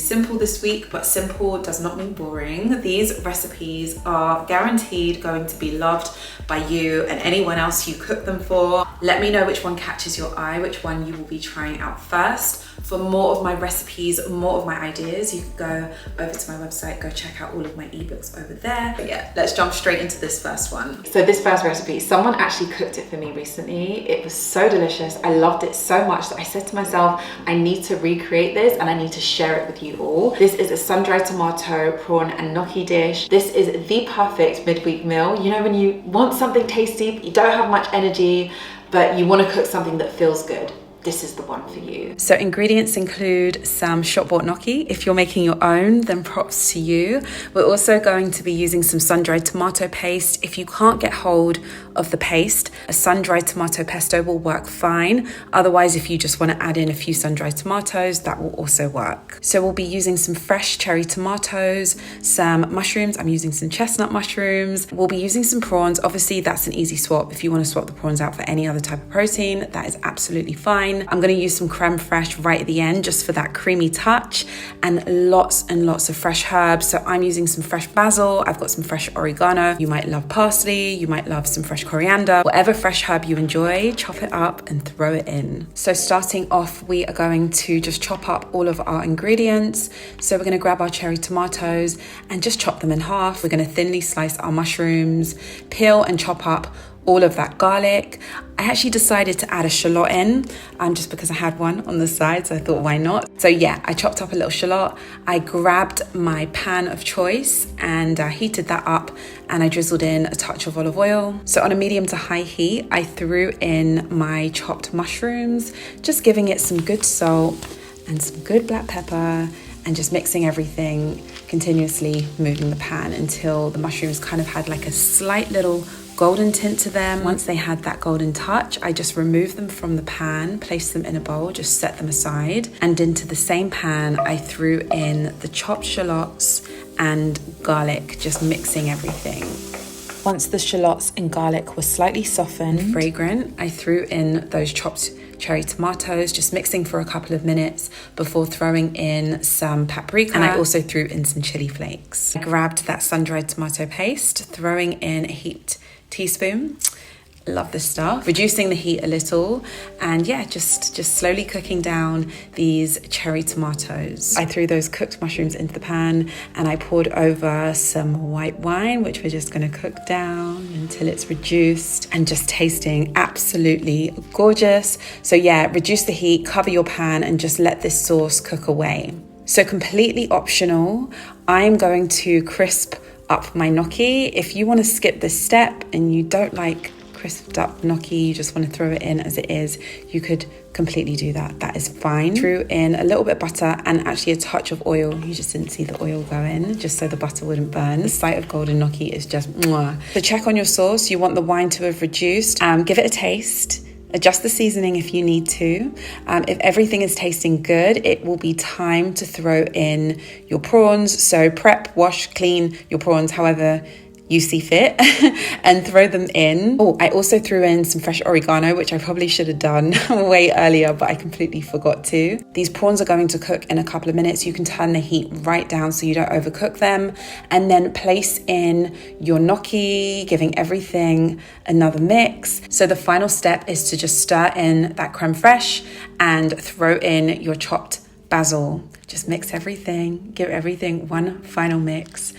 simple this week, but simple does not mean boring. These recipes are guaranteed going to be loved by you and anyone else you cook them for. Let me know which one catches your eye, which one you will be trying out first. For more of my recipes, more of my ideas, you can go over to my website, go check out all of my ebooks over there. But yeah, let's jump straight into this first one. So this first recipe, someone actually cooked it for me recently. It was so delicious. I loved it so much that I said to myself, I need to recreate this and I need to share it with you all. This is a sun-dried tomato, prawn and gnocchi dish. This is the perfect midweek meal. You know, when you want something tasty, but you don't have much energy, but you want to cook something that feels good. This is the one for you. So ingredients include some shop-bought gnocchi. If you're making your own, then props to you. We're also going to be using some sun-dried tomato paste. If you can't get hold of the paste, a sun-dried tomato pesto will work fine. Otherwise, if you just want to add in a few sun-dried tomatoes, that will also work. So we'll be using some fresh cherry tomatoes, some mushrooms. I'm using some chestnut mushrooms. We'll be using some prawns. Obviously, that's an easy swap. If you want to swap the prawns out for any other type of protein, that is absolutely fine. I'm going to use some crème fraiche right at the end just for that creamy touch, and lots of fresh herbs. So I'm using some fresh basil. I've got some fresh oregano. You might love parsley. You might love some fresh coriander. Whatever fresh herb you enjoy, chop it up and throw it in. So starting off, we are going to just chop up all of our ingredients. So we're going to grab our cherry tomatoes and just chop them in half. We're going to thinly slice our mushrooms, peel and chop up all of that garlic. I actually decided to add a shallot in just because I had one on the side, so I thought, why not? So yeah, I chopped up a little shallot. I grabbed my pan of choice and heated that up, and I drizzled in a touch of olive oil. So on a medium to high heat, I threw in my chopped mushrooms, just giving it some good salt and some good black pepper, and just mixing everything, continuously moving the pan until the mushrooms kind of had like a slight little golden tint to them. Once they had that golden touch, I just removed them from the pan, placed them in a bowl, just set them aside. And into the same pan, I threw in the chopped shallots and garlic, just mixing everything. Once the shallots and garlic were slightly softened and fragrant, I threw in those chopped cherry tomatoes, just mixing for a couple of minutes before throwing in some paprika, and I also threw in some chili flakes. I grabbed that sun-dried tomato paste, throwing in a heaped teaspoon. Love this stuff. Reducing the heat a little, and yeah, just slowly cooking down these cherry tomatoes. I threw those cooked mushrooms into the pan, and I poured over some white wine, which we're just going to cook down until it's reduced and just tasting absolutely gorgeous. So yeah, reduce the heat, cover your pan, and just let this sauce cook away. So completely optional, I'm going to crisp up my gnocchi. If you want to skip this step and you don't like crisped up gnocchi, you just want to throw it in as it is, you could completely do that. That is fine. Threw in a little bit of butter and actually a touch of oil. You just didn't see the oil go in, just so the butter wouldn't burn. The sight of golden gnocchi is just mwah. So check on your sauce. You want the wine to have reduced. Give it a taste. Adjust the seasoning if you need to. If everything is tasting good, it will be time to throw in your prawns. So prep, wash, clean your prawns however you see fit and throw them in. Oh, I also threw in some fresh oregano, which I probably should have done way earlier, but I completely forgot to. These prawns are going to cook in a couple of minutes. You can turn the heat right down so you don't overcook them, and then place in your gnocchi, giving everything another mix. So the final step is to just stir in that crème fraiche and throw in your chopped basil. Just mix everything, give everything one final mix.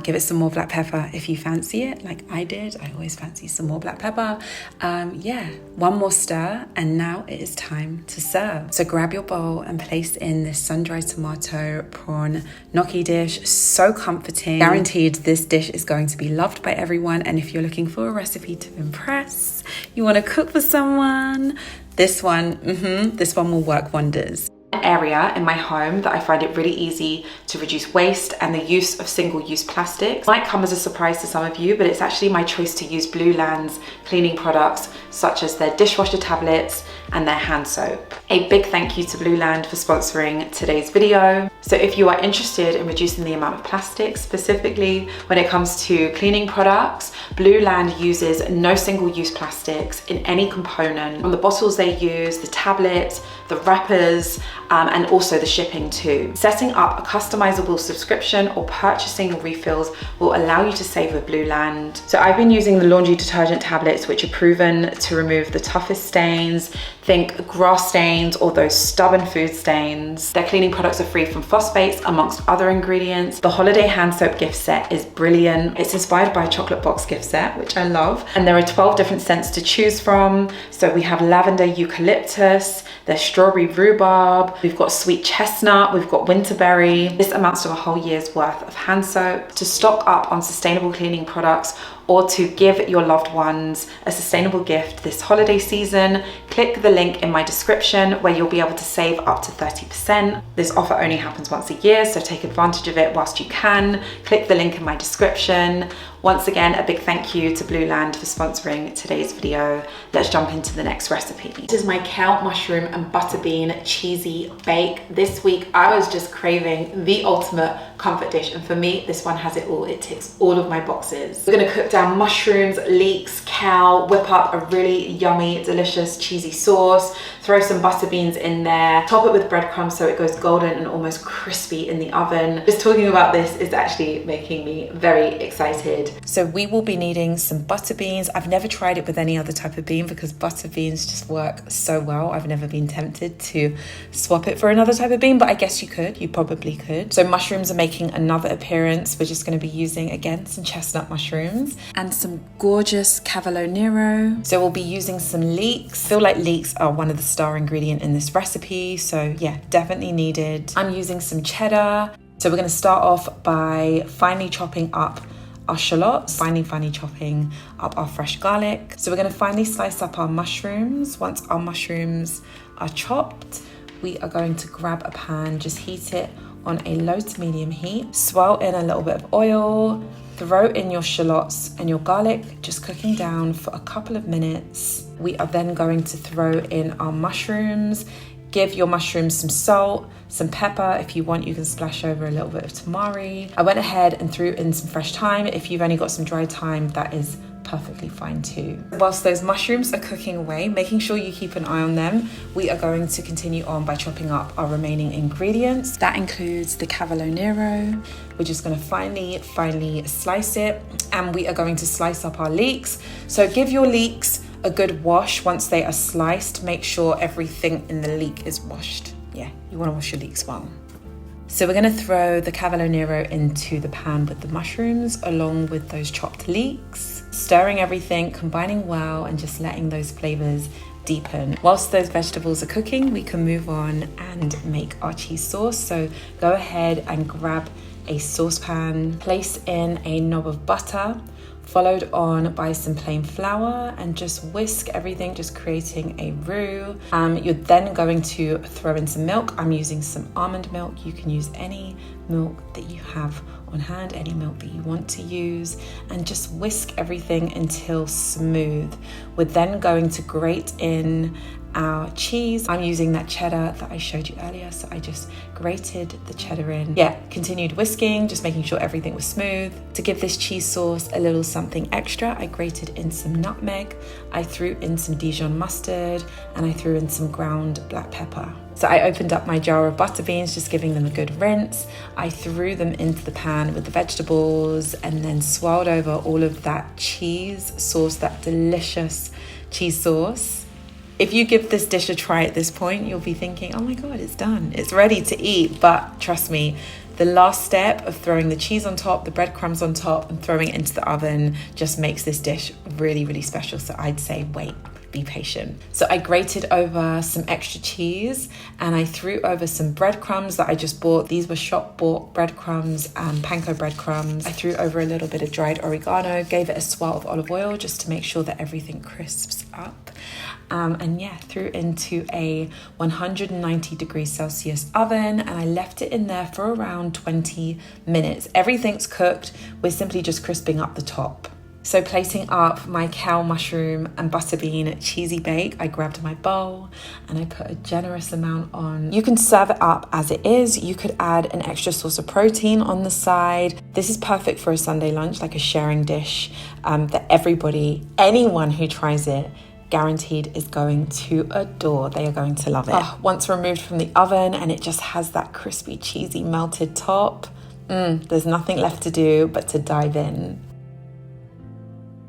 Give it some more black pepper if you fancy it, like I did. I always fancy some more black pepper. Yeah, one more stir, and now it is time to serve. So grab your bowl and place in this sun-dried tomato prawn gnocchi dish. So comforting. Guaranteed this dish is going to be loved by everyone. And if you're looking for a recipe to impress, you want to cook for someone, this one will work wonders. Area in my home that I find it really easy to reduce waste and the use of single-use plastics. It might come as a surprise to some of you, but it's actually my choice to use Blueland's cleaning products such as their dishwasher tablets and their hand soap. A big thank you to Blueland for sponsoring today's video. So if you are interested in reducing the amount of plastic, specifically when it comes to cleaning products, Blueland uses no single-use plastics in any component. On the bottles they use, the tablets, the wrappers, and also the shipping too. Setting up a customizable subscription or purchasing refills will allow you to save with Blueland. So I've been using the laundry detergent tablets, which are proven to remove the toughest stains. Think grass stains or those stubborn food stains. Their cleaning products are free from phosphates, amongst other ingredients. The holiday hand soap gift set is brilliant. It's inspired by a chocolate box gift set, which I love. And there are 12 different scents to choose from. So we have lavender eucalyptus, there's strawberry rhubarb, we've got sweet chestnut, we've got winterberry. This amounts to a whole year's worth of hand soap. To stock up on sustainable cleaning products or to give your loved ones a sustainable gift this holiday season, click the link in my description where you'll be able to save up to 30%. This offer only happens once a year, so take advantage of it whilst you can. Click the link in my description. Once again, a big thank you to Blueland for sponsoring today's video. Let's jump into the next recipe. This is my kale, mushroom, and butterbean cheesy bake. This week, I was just craving the ultimate comfort dish, and for me, this one has it all. It ticks all of my boxes. We're gonna cook down mushrooms, leeks, kale, whip up a really yummy, delicious cheesy sauce, throw some butter beans in there, top it with breadcrumbs so it goes golden and almost crispy in the oven. Just talking about this is actually making me very excited. So we will be needing some butter beans. I've never tried it with any other type of bean because butter beans just work so well. I've never been tempted to swap it for another type of bean, but I guess you could, you probably could. So mushrooms are making another appearance. We're just gonna be using, again, some chestnut mushrooms and some gorgeous cavelo nero. So we'll be using some leeks. I feel like leeks are one of the star ingredient in this recipe. So yeah, definitely needed. I'm using some cheddar. So we're gonna start off by finely chopping up our shallots, finely chopping up our fresh garlic. So we're gonna finely slice up our mushrooms. Once our mushrooms are chopped, we are going to grab a pan, just heat it on a low to medium heat, swirl in a little bit of oil, throw in your shallots and your garlic, just cooking down for a couple of minutes. We are then going to throw in our mushrooms. Give your mushrooms some salt, some pepper. If you want, you can splash over a little bit of tamari. I went ahead and threw in some fresh thyme. If you've only got some dried thyme, that is perfectly fine too. Whilst those mushrooms are cooking away, making sure you keep an eye on them, we are going to continue on by chopping up our remaining ingredients. That includes the cavelo nero. We're just gonna finely slice it, and we are going to slice up our leeks. So give your leeks a good wash once they are sliced. Make sure everything in the leek is washed. Yeah, you wanna wash your leeks well. So we're gonna throw the cavelo nero into the pan with the mushrooms along with those chopped leeks, stirring everything, combining well, and just letting those flavors deepen. Whilst those vegetables are cooking, we can move on and make our cheese sauce. So go ahead and grab a saucepan, place in a knob of butter, followed on by some plain flour, and just whisk everything, just creating a roux. You're then going to throw in some milk. I'm using some almond milk. You can use any milk that you have on hand, any milk that you want to use, and just whisk everything until smooth. We're then going to grate in our cheese. I'm using that cheddar that I showed you earlier, so I just grated the cheddar in. Yeah, continued whisking, just making sure everything was smooth. To give this cheese sauce a little something extra, I grated in some nutmeg, I threw in some Dijon mustard, and I threw in some ground black pepper. So I opened up my jar of butter beans, just giving them a good rinse. I threw them into the pan with the vegetables and then swirled over all of that cheese sauce, that delicious cheese sauce. If you give this dish a try at this point, you'll be thinking, oh my God, it's done. It's ready to eat. But trust me, the last step of throwing the cheese on top, the breadcrumbs on top, and throwing it into the oven just makes this dish really, really special. So I'd say wait, be patient. So I grated over some extra cheese and I threw over some breadcrumbs that I just bought. These were shop bought breadcrumbs and panko breadcrumbs. I threw over a little bit of dried oregano, gave it a swirl of olive oil just to make sure that everything crisps up. And yeah, threw into a 190 degrees Celsius oven, and I left it in there for around 20 minutes. Everything's cooked. We're simply just crisping up the top. So plating up my kale, mushroom and butter bean cheesy bake, I grabbed my bowl and I put a generous amount on. You can serve it up as it is. You could add an extra source of protein on the side. This is perfect for a Sunday lunch, like a sharing dish that everybody, anyone who tries it, guaranteed is going to adore. They are going to love it. Once removed from the oven and it just has that crispy, cheesy, melted top, there's nothing left to do but to dive in.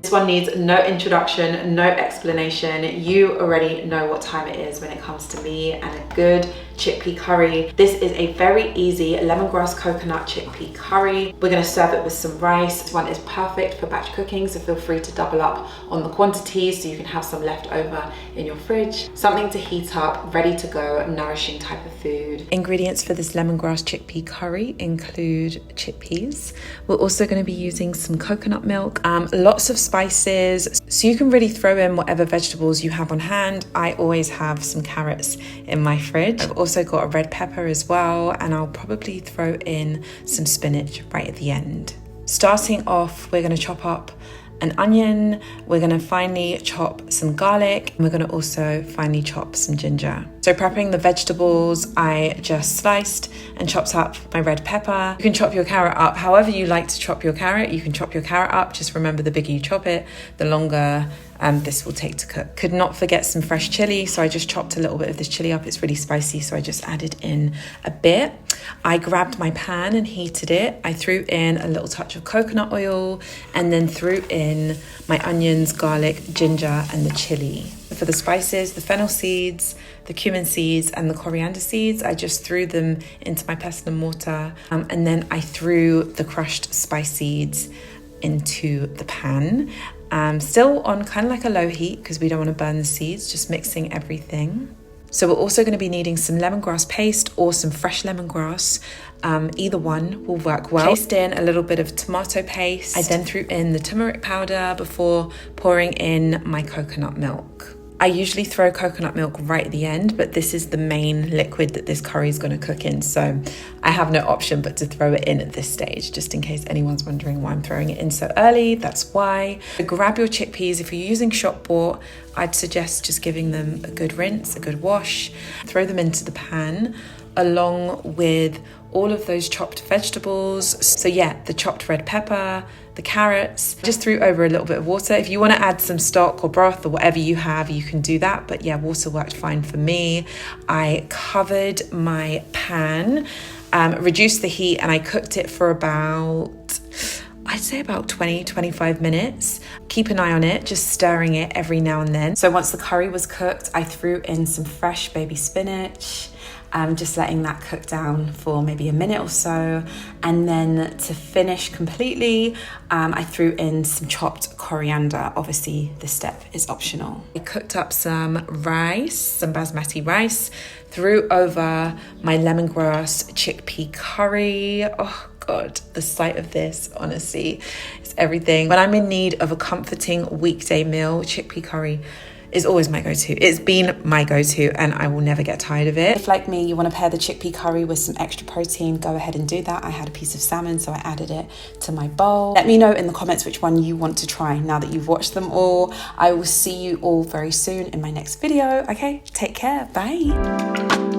This one needs no introduction, no explanation. You already know what time it is when it comes to me and a good chickpea curry. This is a very easy lemongrass coconut chickpea curry. We're going to serve it with some rice. This one is perfect for batch cooking, so feel free to double up on the quantities so you can have some left over in your fridge. Something to heat up, ready to go, nourishing type of food. Ingredients for this lemongrass chickpea curry include chickpeas. We're also going to be using some coconut milk, lots of spices, so you can really throw in whatever vegetables you have on hand. I always have some carrots in my fridge. I've also got a red pepper as well, and I'll probably throw in some spinach right at the end. Starting off, we're going to chop up an onion, we're going to finely chop some garlic, and we're going to also finely chop some ginger. So prepping the vegetables, I just sliced and chopped up my red pepper. You can chop your carrot up however you like to chop your carrot. You can chop your carrot up, just remember the bigger you chop it, the longer this will take to cook. Could not forget some fresh chili, so I just chopped a little bit of this chili up. It's really spicy, so I just added in a bit. I grabbed my pan and heated it. I threw in a little touch of coconut oil and then threw in my onions, garlic, ginger and the chili. For the spices, the fennel seeds, the cumin seeds and the coriander seeds, I just threw them into my pestle and mortar, and then I threw the crushed spice seeds into the pan. Still on kind of like a low heat because we don't want to burn the seeds, just mixing everything. So we're also going to be needing some lemongrass paste or some fresh lemongrass. Either one will work well. Placed in a little bit of tomato paste. I then threw in the turmeric powder before pouring in my coconut milk. I usually throw coconut milk right at the end, but this is the main liquid that this curry is going to cook in, so I have no option but to throw it in at this stage, just in case anyone's wondering why I'm throwing it in so early. That's why. So grab your chickpeas. If you're using shop bought, I'd suggest just giving them a good rinse, a good wash. Throw them into the pan along with all of those chopped vegetables. So yeah, the chopped red pepper, the carrots, just threw over a little bit of water. If you want to add some stock or broth or whatever you have, you can do that. But yeah, water worked fine for me. I covered my pan, reduced the heat, and I cooked it for about, I'd say about 20-25 minutes. Keep an eye on it, just stirring it every now and then. So once the curry was cooked, I threw in some fresh baby spinach, just letting that cook down for maybe a minute or so. And then to finish completely, I threw in some chopped coriander. Obviously, this step is optional. I cooked up some rice, some basmati rice, threw over my lemongrass chickpea curry. Oh God, the sight of this, honestly, is everything. When I'm in need of a comforting weekday meal, chickpea curry is always my go-to. It's been my go-to and I will never get tired of it. If like me, you want to pair the chickpea curry with some extra protein, go ahead and do that. I had a piece of salmon, so I added it to my bowl. Let me know in the comments which one you want to try now that you've watched them all. I will see you all very soon in my next video. Okay, take care, bye.